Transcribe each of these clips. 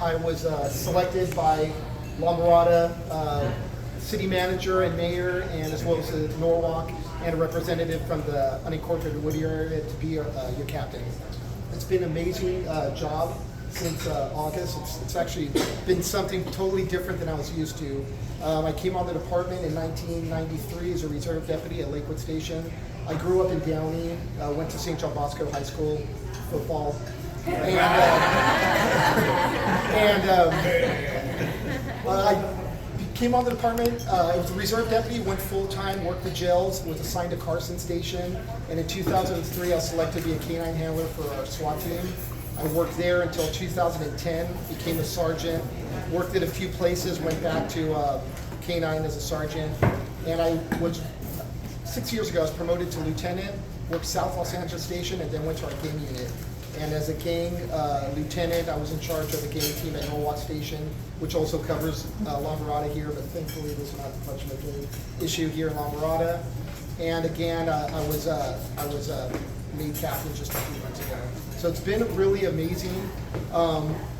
I was selected by La Mirada city manager and mayor, and as well as the Norwalk, and a representative from the unincorporated Whittier area to be your captain. It's been an amazing job since August. It's actually been something totally different than I was used to. I came on the department in 1993 as a reserve deputy at Lakewood Station. I grew up in Downey, went to St. John Bosco High School, football. I came on the department, I was a reserve deputy, went full-time, worked the jails, was assigned to Carson Station, and in 2003 I was selected to be a canine handler for our SWAT team. I worked there until 2010, became a sergeant, worked at a few places, went back to canine as a sergeant, and I was 6 years ago I was promoted to lieutenant, worked South Los Angeles Station, and then went to our gang unit. And as a gang lieutenant, I was in charge of the gang team at Norwalk Station, which also covers La Mirada here, but thankfully there's not much of a gang issue here in La Mirada. And again, I was made captain just a few months ago. So it's been really amazing.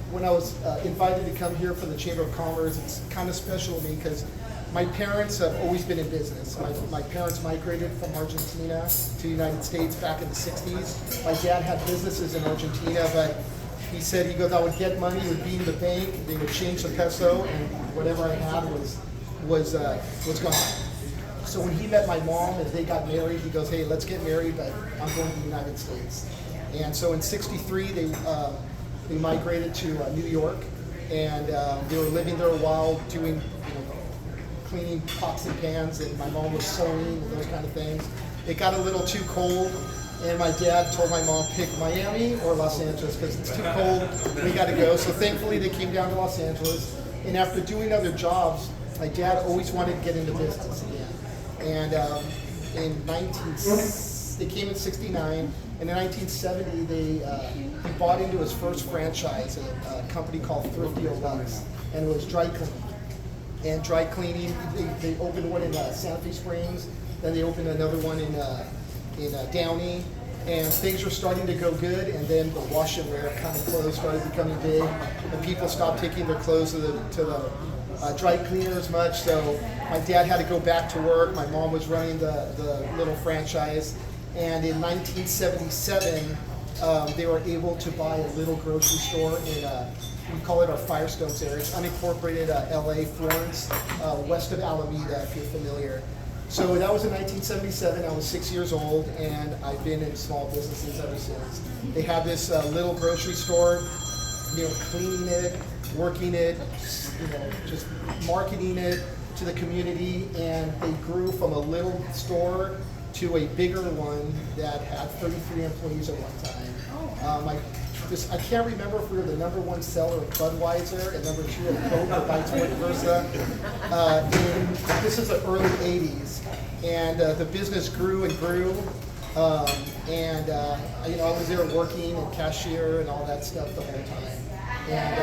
When I was invited to come here for the Chamber of Commerce, it's kind of special to me because my parents have always been in business. My parents migrated from Argentina to the United States back in the 60s. My dad had businesses in Argentina, but he said, he goes, I would get money, it would be in the bank, they would change the peso, and whatever I had was gone. So when he met my mom and they got married, he goes, hey, let's get married, but I'm going to the United States. And so in '63, they migrated to New York, and they were living there a while doing, cleaning pots and pans, and my mom was sewing and those kind of things. It got a little too cold, and my dad told my mom, pick Miami or Los Angeles, because it's too cold, we gotta go. So thankfully they came down to Los Angeles, and after doing other jobs, my dad always wanted to get into business again. And they came in '69, and in 1970 he bought into his first franchise, a company called Thrifty O'Bucks, and it was dry cleaning. And dry cleaning, they opened one in Santa Fe Springs, then they opened another one in Downey, and things were starting to go good, and then the wash and wear kind of clothes started becoming big, and people stopped taking their clothes to the dry cleaner as much, so my dad had to go back to work. My mom was running the little franchise, and in 1977, they were able to buy a little grocery store in we call it our Firestones area. It's unincorporated LA, Florence, west of Alameda, if you're familiar. So that was in 1977. I was 6 years old, and I've been in small businesses ever since. They had this little grocery store. They were cleaning it, working it, just marketing it to the community, and they grew from a little store to a bigger one that had 33 employees at one time. I can't remember if we were the #1 seller of Budweiser and #2 of Coke or vice versa. This is the early '80s, and the business grew and grew. I was there working and cashier and all that stuff the whole time. And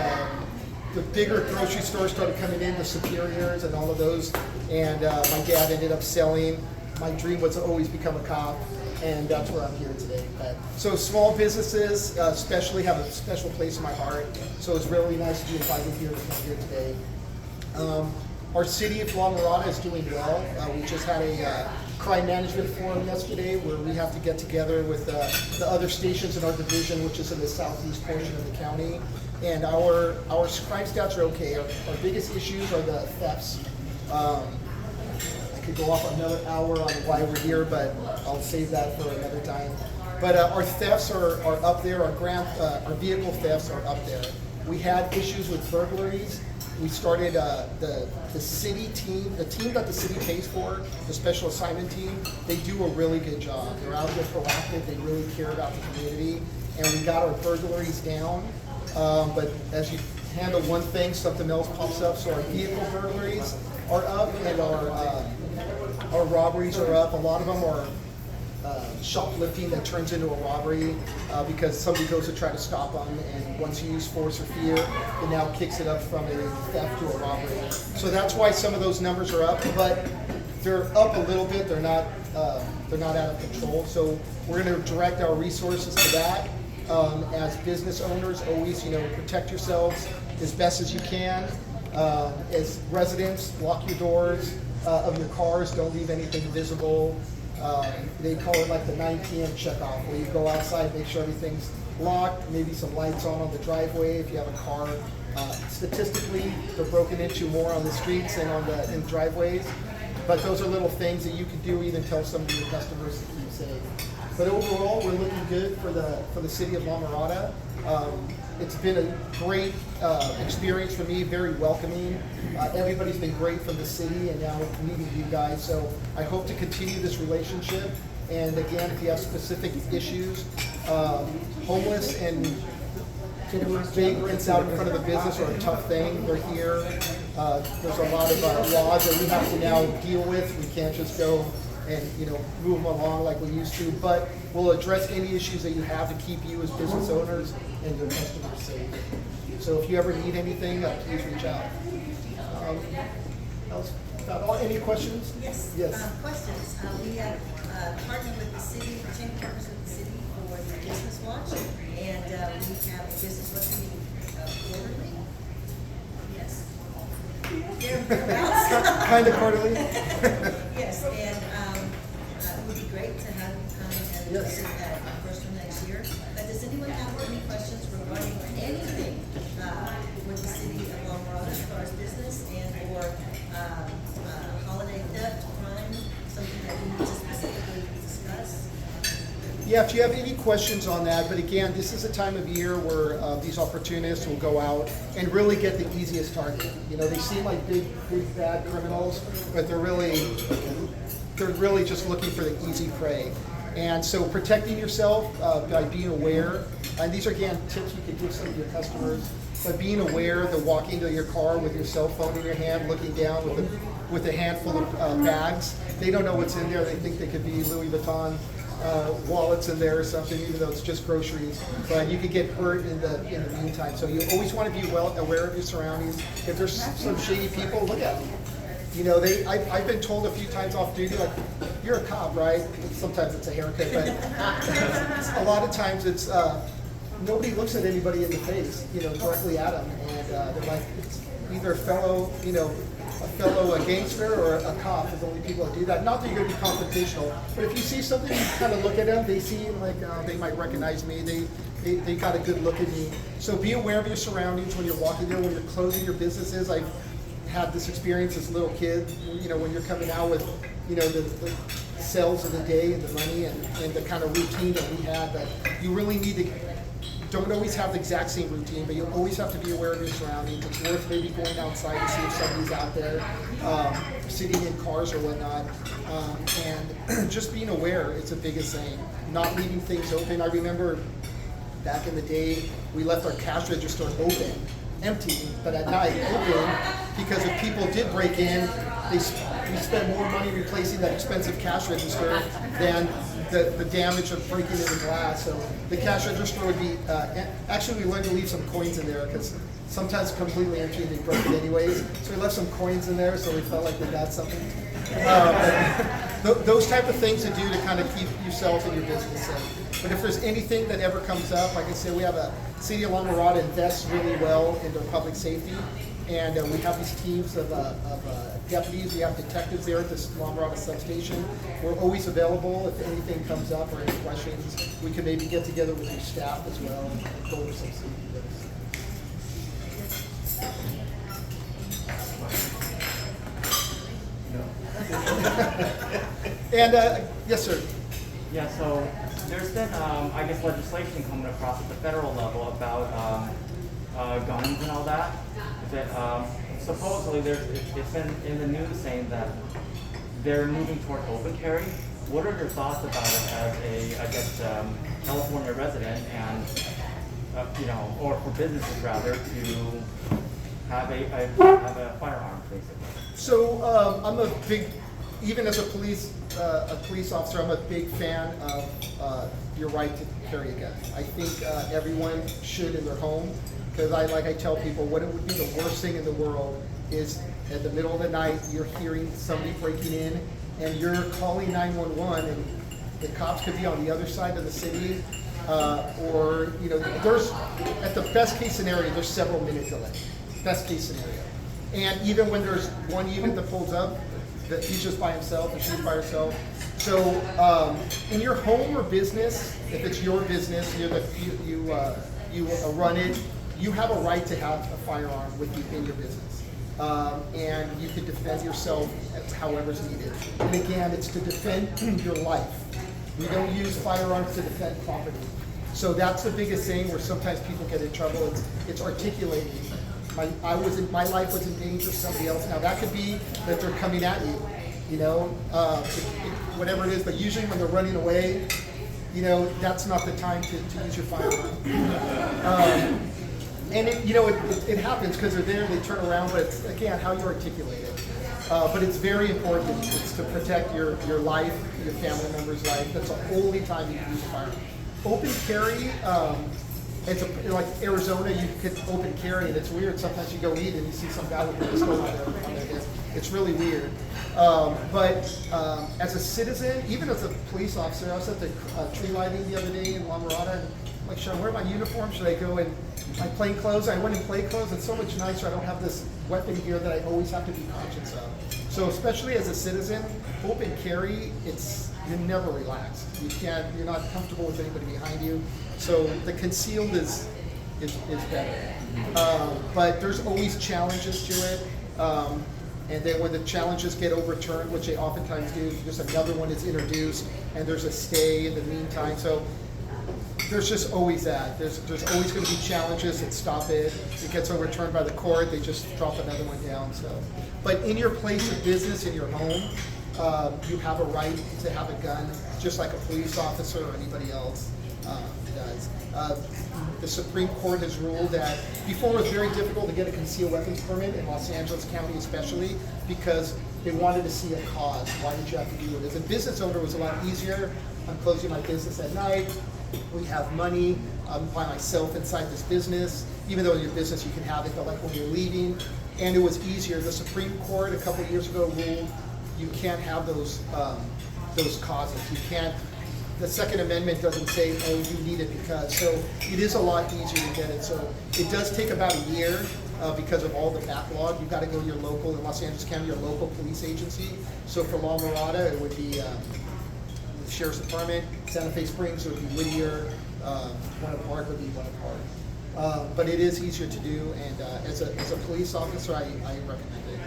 the bigger grocery stores started coming in, the Superiors and all of those. And my dad ended up selling. My dream was to always become a cop, and that's where I'm here today. So small businesses especially have a special place in my heart, so it's really nice to be invited here to come here today. Our city of La Mirada is doing well. We just had a crime management forum yesterday where we have to get together with the other stations in our division, which is in the southeast portion of the county. And our crime stats are okay. Our biggest issues are the thefts. Could go off another hour on why we're here, but I'll save that for another time. But our thefts are up there. Our vehicle thefts are up there. We had issues with burglaries. We started the city team, the team that the city pays for, the special assignment team. They do a really good job. They're out there proactive. They really care about the community, and we got our burglaries down. But as you handle one thing, something else pops up. So our vehicle burglaries are up, and our robberies are up. A lot of them are shoplifting that turns into a robbery because somebody goes to try to stop them, and once you use force or fear, it now kicks it up from a theft to a robbery. So that's why some of those numbers are up, but they're up a little bit. They're not out of control. So we're going to direct our resources to that. As business owners, always protect yourselves, as best as you can. As residents, lock your doors of your cars. Don't leave anything visible. They call it like the 9 p.m. checkoff, where you go outside, make sure everything's locked, maybe some lights on the driveway if you have a car. Statistically, they're broken into more on the streets than in driveways. But those are little things that you can do, even tell some of your customers to keep safe. But overall, we're looking good for the city of La Mirada. It's been a great experience for me, very welcoming. Everybody's been great from the city, and now meeting you guys. So I hope to continue this relationship. And again, if you have specific issues, homeless and vagrants out in front of the business are a tough thing. They're here. There's a lot of laws that we have to now deal with. We can't just go and move them along like we used to. But we'll address any issues that you have to keep you as business owners and your customers safe. So if you ever need anything, please reach out. Any questions? Yes. Yes. Questions. We have partnered with the city, we're taking partners with the city for the Business Watch, and we have a business watch meeting quarterly. Yes. Thereabouts. Kind of quarterly. Yes, and it would be great to have you come and Yes. visit that first one next year. But does anyone have any questions regarding anything with the city of La Mirada as far as business and or holiday theft, crime, something that we need to specifically discuss? Yeah, if you have any questions on that, but again, this is a time of year where these opportunists will go out and really get the easiest target. They seem like big bad criminals, but they're really just looking for the easy prey. And so protecting yourself by being aware, and these are again tips you could give some of your customers, but being aware that walking to your car with your cell phone in your hand, looking down with a handful of bags, they don't know what's in there. They think they could be Louis Vuitton wallets in there or something, even though it's just groceries. But you could get hurt in the meantime. So you always want to be well aware of your surroundings. If there's some shady people, look at them. I've been told a few times off duty, like, you're a cop, right? Sometimes it's a haircut, but a lot of times it's nobody looks at anybody in the face, directly at them, and they're like, it's either a fellow gangster or a cop is the only people that do that. Not that you're going to be confrontational, but if you see something, you kind of look at them. They seem like they might recognize me. They got a good look at me. So be aware of your surroundings when you're walking there, when you're closing your businesses. I've had this experience as a little kid. When you're coming out with the sales of the day and the money and the kind of routine that we had, that you really need to. Don't always have the exact same routine, but you always have to be aware of your surroundings. It's worth maybe going outside to see if somebody's out there, sitting in cars or whatnot, and just being aware is the biggest thing. Not leaving things open. I remember back in the day, we left our cash register open, empty, but at night open, because if people did break in, we spend more money replacing that expensive cash register than the damage of breaking into glass. So the cash register would be, actually we learned to leave some coins in there because sometimes completely empty and they break it anyways. So we left some coins in there so we felt like we got something. Those type of things to do to kind of keep yourself and your business safe. But if there's anything that ever comes up, like I said, we have a City of La Mirada invests really well into public safety. And we have these teams of deputies. We have detectives there at the La Mirada substation. We're always available if anything comes up or any questions. We can maybe get together with your staff as well and go over some safety tips. And yes, sir. Yeah, so there's been, I guess, legislation coming across at the federal level about guns and all that. That supposedly it's been in the news saying that they're moving toward open carry. What are your thoughts about it as a, I guess, California resident and, or for businesses rather, to have a firearm, basically? So I'm a big, even as a police officer, I'm a big fan of your right to carry a gun. I think everyone should in their home. Because I tell people, what it would be the worst thing in the world is at the middle of the night, you're hearing somebody breaking in, and you're calling 911, and the cops could be on the other side of the city. or there's at the best case scenario, there's several minute delay. Best case scenario, and even when there's one unit that pulls up, that he's just by himself and she's by herself. So in your home or business, if it's your business, you run it, you have a right to have a firearm with you in your business. And you can defend yourself however's needed. And again, it's to defend your life. We don't use firearms to defend property. So that's the biggest thing where sometimes people get in trouble. It's articulating. My life was in danger of somebody else. Now that could be that they're coming at you, whatever it is. But usually when they're running away, that's not the time to use your firearm. And it happens because they're there, they turn around, but it's, again, how you articulate it. But it's very important. It's to protect your life, your family member's life. That's the only time you can use a firearm. Open carry, like Arizona, you could open carry, and it's weird. Sometimes you go eat and you see some guy with a pistol on their hip. It's really weird. But as a citizen, even as a police officer, I was at the tree lighting the other day in La Mirada, and I'm like, should I wear my uniform? Should I go in my plain clothes? I went in plain clothes. It's so much nicer. I don't have this weapon here that I always have to be conscious of. So especially as a citizen, open carry, you're never relaxed. You're not comfortable with anybody behind you. So the concealed is better. But there's always challenges to it. And then when the challenges get overturned, which they oftentimes do, just another one is introduced, and there's a stay in the meantime. So there's just always that. There's always going to be challenges that stop it. It gets overturned by the court, they just drop another one down. So, but in your place of business, in your home, you have a right to have a gun, just like a police officer or anybody else does. The Supreme Court has ruled that before it was very difficult to get a concealed weapons permit in Los Angeles County especially, because they wanted to see a cause. Why did you have to do it? As a business owner, it was a lot easier. I'm closing my business at night. We have money. I'm by myself inside this business. Even though in your business you can have it, but like when you're leaving, and it was easier. The Supreme Court a couple of years ago ruled you can't have those causes. You can't. The Second Amendment doesn't say, oh, you need it because. So it is a lot easier to get it. So it does take about a year because of all the backlog. You've got to go to your local, in Los Angeles County, your local police agency. So for La Mirada, it would be the Sheriff's Department. Santa Fe Springs would be Whittier. Winter Park would be Winter Park. But it is easier to do, and as a police officer, I recommend it.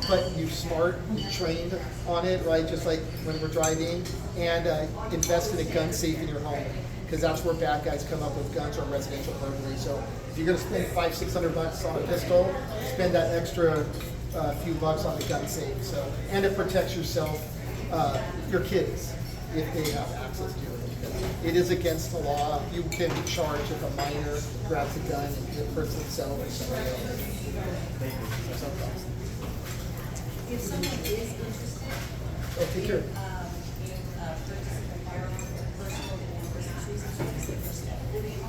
But you're smart, you're trained on it, right? Just like when we're driving, and invest in a gun safe in your home, because that's where bad guys come up with guns or residential burglary. So if you're going to spend $500-600 on a pistol, spend that extra few bucks on the gun safe. So, and it protects yourself, your kids, if they have access to it. It is against the law. You can be charged if a minor grabs a gun and the person itself or somebody else. If someone is interested Take care. in purchasing a firearm for personal and business reasons, what's the first step?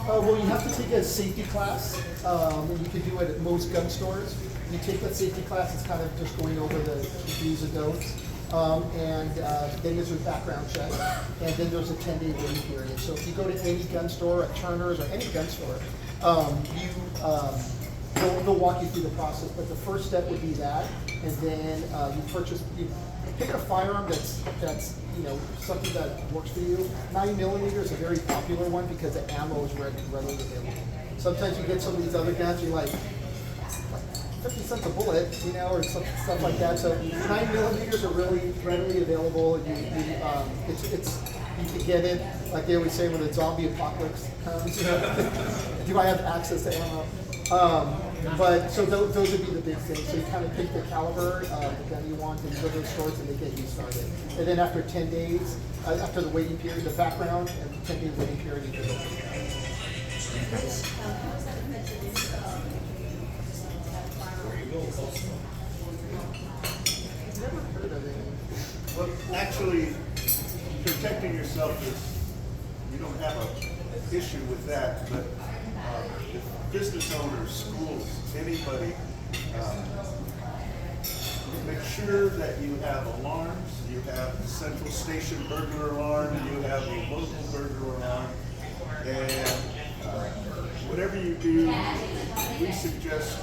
Well, you have to take a safety class, and you can do it at most gun stores. You take that safety class, it's kind of just going over the do's and don'ts. And then there's a background check, and then there's a 10-day waiting period. So if you go to any gun store, at Turner's or any gun store, they'll walk you through the process. But the first step would be that, and then you pick a firearm that's something that works for you. 9mm is a very popular one because the ammo is readily available. Sometimes you get some of these other guns, you're like 50 cents a bullet, or stuff like that. So 9mm are really readily available. You can get it, like they always say, when the zombie apocalypse comes. Do I have access to ammo? But so those would be the big things. So you kind of pick the caliber, the gun you want, and you go to the stores and they get you started. And then after 10 days, after the waiting period, the background, and the 10-day waiting period, you go. How is that affected I've never heard of it. Well, actually, protecting yourself is, you don't have an issue with that, but if business owners, schools, anybody, make sure that you have alarms, you have the central station burglar alarm, you have a local burglar alarm, And whatever you do, we suggest.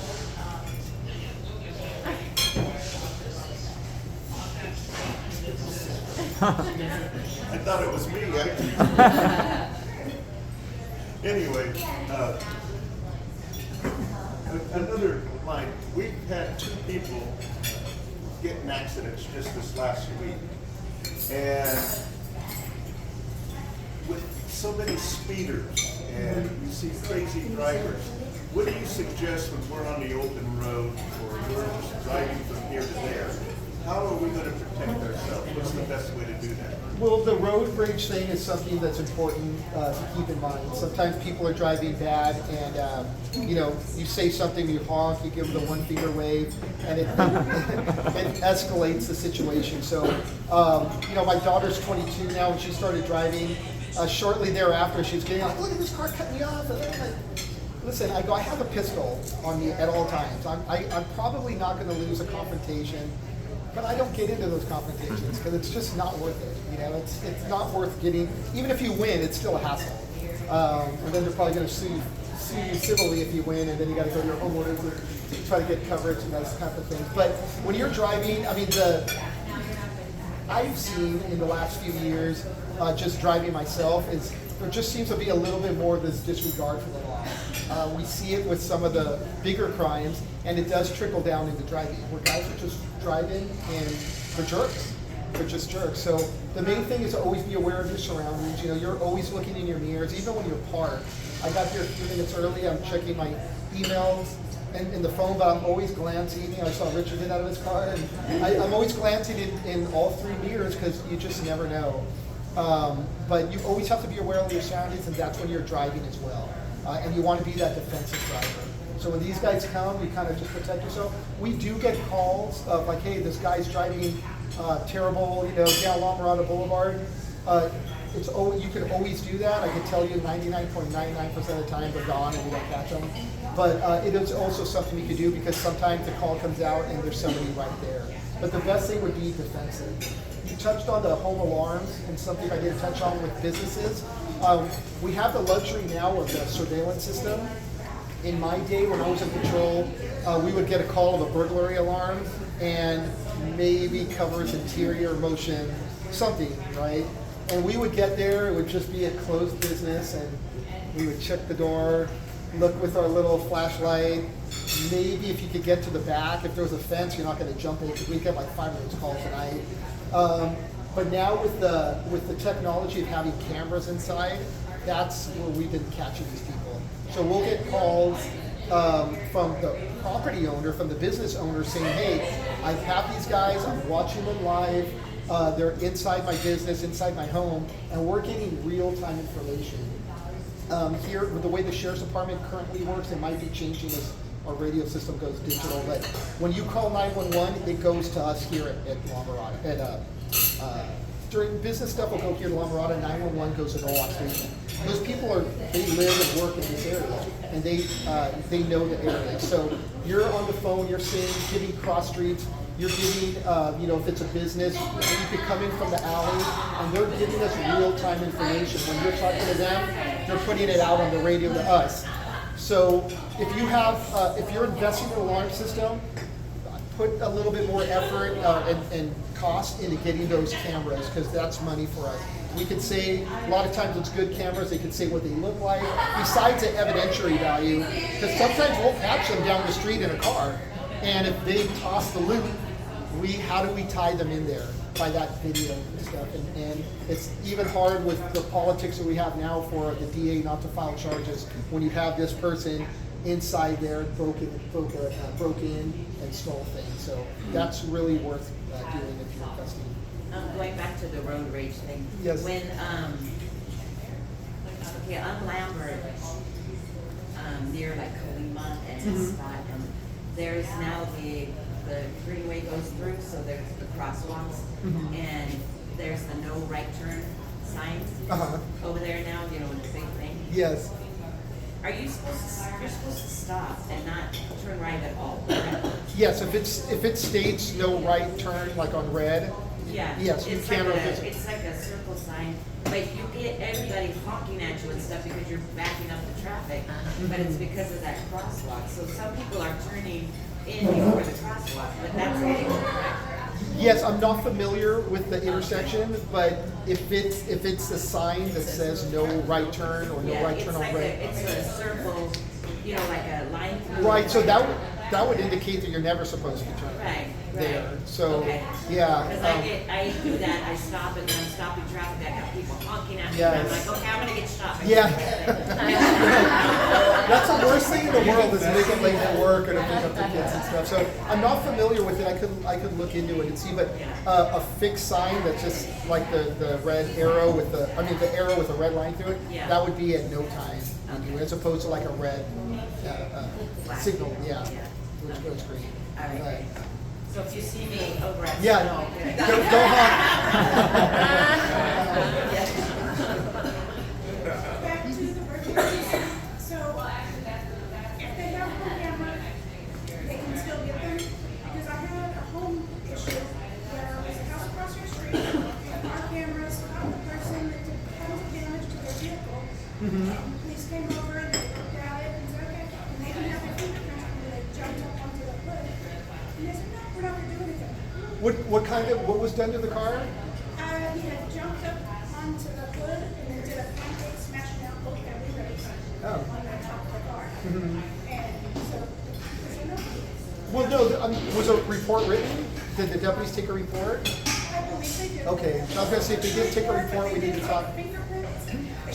I thought it was me. Anyway, another line. We've had 2 people get in accidents just this last week. And with so many speeders and you see crazy drivers, what do you suggest when we're on the open road or we're just driving from here to there? How are we going to protect ourselves? What's the best way to do that? Well, the road rage thing is something that's important to keep in mind. Sometimes people are driving bad, and you know, you say something, you honk, you give them the one finger wave, and it escalates the situation. So, you know, my daughter's 22 now, and she started driving. Shortly thereafter, she was getting like, "Look at this car cut me off," and I'm like, listen, I go, I have a pistol on me at all times. I'm probably not going to lose a confrontation. But I don't get into those confrontations because it's just not worth it. You know, it's not worth getting. Even if you win, it's still a hassle. And then they're probably going to sue you civilly if you win, and then you got to go to your homeowners and try to get coverage and those kind of things. But when you're driving, I mean, I've seen in the last few years, just driving myself, is there just seems to be a little bit more of this disregard for the law. We see it with some of the bigger crimes, and it does trickle down into driving, where guys are just driving and they're jerks. They're just jerks. So the main thing is to always be aware of your surroundings. You know, you're always looking in your mirrors, even when you're parked. I got here a few minutes early. I'm checking my emails and the phone, but I'm always glancing. You know, I saw Richard get out of his car, and I'm always glancing in all 3 mirrors because you just never know. But you always have to be aware of your surroundings, and that's when you're driving as well. And you want to be that defensive driver. So when these guys come, you kind of just protect yourself. We do get calls of like, hey, this guy's driving terrible, you know, down La Mirada Boulevard. You can always do that. I can tell you 99.99% of the time they're gone and you don't catch them. But it is also something you could do because sometimes the call comes out and there's somebody right there. But the best thing would be defensive. You touched on the home alarms, and something I didn't touch on with businesses. We have the luxury now of the surveillance system. In my day when I was in patrol, we would get a call of a burglary alarm and maybe covers interior motion, something, right? And we would get there, it would just be a closed business, and we would check the door, look with our little flashlight. Maybe if you could get to the back, if there was a fence, you're not going to jump in, because we get like 5 of those calls a night. But now with the technology of having cameras inside, that's where we've been catching these people. So we'll get calls from the property owner, from the business owner saying, hey, I have these guys, I'm watching them live, they're inside my business, inside my home, and we're getting real-time information. Here, with the way the Sheriff's Department currently works, it might be changing as our radio system goes digital, but when you call 911, it goes to us here at La Mirada. During business stuff, will go here to La Mirada, 911 goes to Norwalk Station. Those people they live and work in this area, and they know the area. So you're on the phone, you're saying, giving cross streets, you're giving, you know, if it's a business, and you could come in from the alley, and they're giving us real-time information. When you're talking to them, they're putting it out on the radio to us. So if you have, if you're investing in an alarm system, put a little bit more effort and cost into getting those cameras, because that's money for us. We could say, a lot of times it's good cameras, they could say what they look like, besides the evidentiary value, because sometimes we'll catch them down the street in a car, and if they toss the loot, how do we tie them in there by that video and stuff? And it's even hard with the politics that we have now for the DA not to file charges when you have this person inside there broke in and stole things. So that's really worth doing if you're investing. Going back to the road rage thing. Yes. When okay, on Lambert, near like Colima and Spot, and there's now the freeway goes through, so there's the crosswalks, and there's the no right turn signs over there now. You know, the big thing. Yes. Are you you're supposed to stop and not turn right at all, correct? Yes, if it states no right turn, like on red, Yeah. Yes, you it's can like revisit. it's like a circle sign, but you get everybody honking at you and stuff because you're backing up the traffic, but it's because of that crosswalk. So some people are turning in before the crosswalk, but that's illegal, correct? Yes, I'm not familiar with the intersection, but if it's a sign that says no right turn or no Yeah, right it's turn on like red. it's a circle, you know, like a line through. Right, so that would indicate that you're never supposed to turn Right, there. right. So, Okay. yeah. Because I do that, I stop and then I'm stopping traffic, I got people honking at me, and I'm Yes. like, okay, I'm gonna get stopped. Yeah. That's the worst thing in the world is making late for work or to pick up the kids and stuff. So I'm not familiar with it. I could look into it and see, but a fixed sign that's just like the red arrow with the arrow with a red line through it. Yeah. That would be at no time, Okay. as opposed to like a red Flag. signal. Yeah, Yeah. which goes green. All right, great. So if you see me over at. Yeah, no, Okay. go honk. Back to the regulations. So, if they have home camera, they can still get them. Because I had a home issue where there was a house across your street, and our cameras caught the person that did total damage to their vehicle. Police came over and they looked at it and said, okay, and they didn't have their fingerprints when they jumped up onto the hood. And they said, no, we're not gonna do anything. What was done to the car? He had jumped up onto the hood and then did a pancake smashing out both their windows Oh. on the top of the car. And so, I said, no, Well, no, was a report written? Did the deputies take a report? I believe they did. Okay, I was gonna say, if they did take a report, we need to talk. Fingerprints,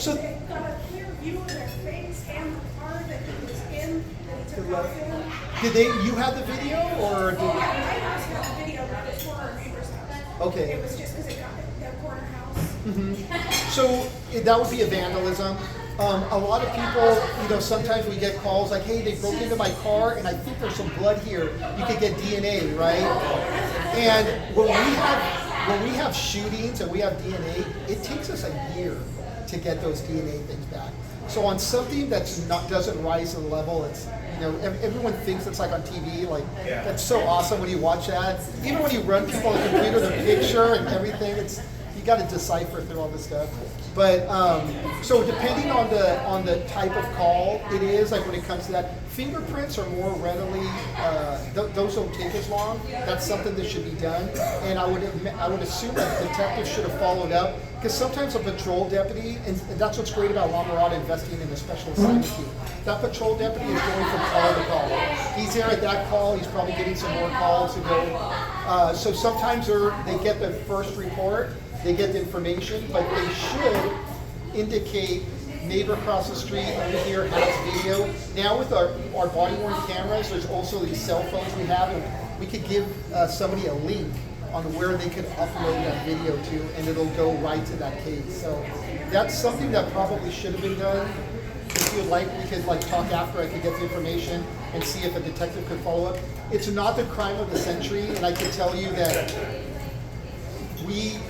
So- they got a clear view of their face and the car that he was in, that he took off in. Did you have the video, or did? Yeah, my house had the video, but it was for our neighbor's house. Okay. It was just because it got their corner house. So that would be a vandalism. A lot of people, sometimes we get calls like, hey, they broke into my car and I think there's some blood here. You could get DNA, right? And when we have shootings and we have DNA, it takes us a year to get those DNA things back. So on something doesn't rise to the level, it's everyone thinks it's like on TV, like that's so awesome when you watch that. Even when you run people on the computer, the picture and everything, you got to decipher through all this stuff. But so depending on the type of call it is, like when it comes to that, fingerprints are more readily. Those don't take as long. That's something that should be done. And I would assume that detectives should have followed up, because sometimes a patrol deputy, and that's what's great about La Mirada investing in a special assignment team. That patrol deputy is going from call to call. He's there at that call. He's probably getting some more calls to go. So sometimes they get the first report. They get the information, but they should indicate neighbor across the street over here has video. Now with our body-worn cameras, there's also these cell phones we have, and we could give somebody a link on where they could upload that video to, and it'll go right to that case. So that's something that probably should have been done. If you'd like, we could talk after. I could get the information and see if a detective could follow up. It's not the crime of the century, and I can tell you that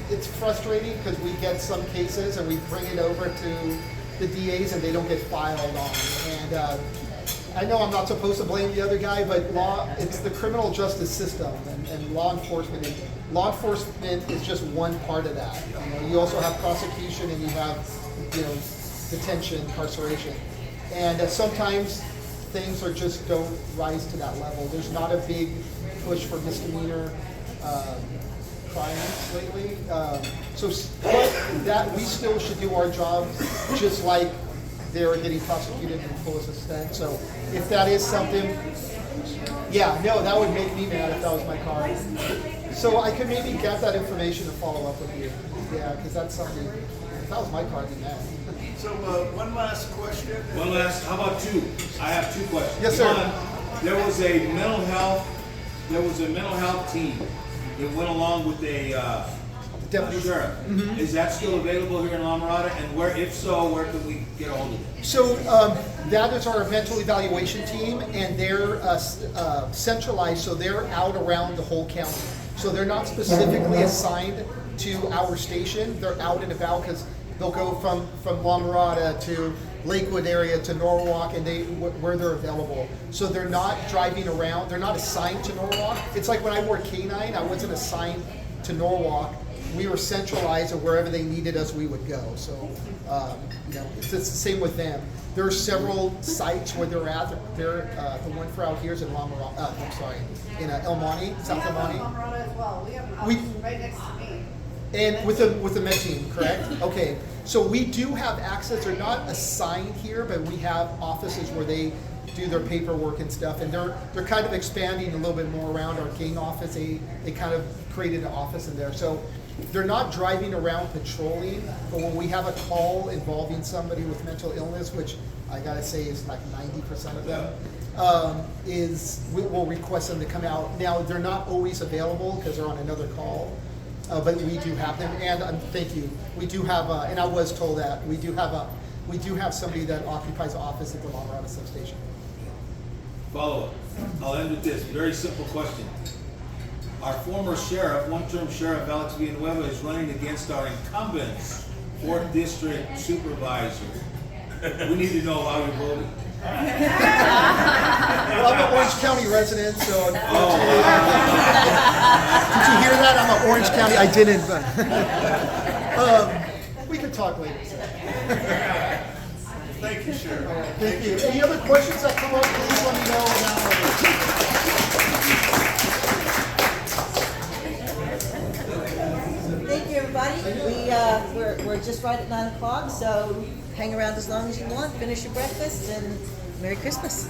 it's frustrating because we get some cases and we bring it over to the DAs and they don't get filed on. And I know I'm not supposed to blame the other guy, but it's the criminal justice system and law enforcement. Law enforcement is just one part of that. You also have prosecution and you have detention, incarceration. And sometimes things just don't rise to that level. There's not a big push for misdemeanor crimes lately. But that we still should do our job just like they're getting prosecuted in full extent. So if that is something, that would make me mad if that was my car. So I could maybe get that information and follow up with you. Yeah, because that's something, if that was my car, I'd be mad. So, one last question. How about two? I have two questions. Yes, sir. One, there was a mental health team that went along with a Deputy sheriff. Is that still available here in La Mirada? And if so, where can we get a hold of it? So that is our mental evaluation team, and they're centralized, so they're out around the whole county. So they're not specifically assigned to our station. They're out and about because they'll go from La Mirada to Lakewood area to Norwalk, and where they're available. So they're not driving around. They're not assigned to Norwalk. It's like when I worked K9, I wasn't assigned to Norwalk, we were centralized, and wherever they needed us, we would go. So, it's the same with them. There are several sites where they're at. The one for out here is in El Monte, South El Monte. As well. We have an We- office right next to me. And with the Met team, correct? Okay, so we do have access. They're not assigned here, but we have offices where they do their paperwork and stuff. And they're kind of expanding a little bit more around our King office. They kind of created an office in there. So they're not driving around patrolling, but when we have a call involving somebody with mental illness, which I gotta say is like 90% of them, we'll request them to come out. Now, they're not always available because they're on another call. But we do have them, and thank you. We do have, and I was told that we do have somebody that occupies the office at the La Mirada substation. Follow up. I'll end with this very simple question. Our former sheriff, one-term sheriff Alex Villanueva, is running against our incumbent 4th District supervisor. We need to know how you're voting. Well, I'm an Orange County resident, so unfortunately, did you hear that? I'm an Orange County. I didn't, but we can talk later. Thank you, Sheriff. Thank you. Any other questions that come up, please let me know. Thank you, everybody. We're just right at 9 o'clock, so hang around as long as you want, finish your breakfast, and Merry Christmas.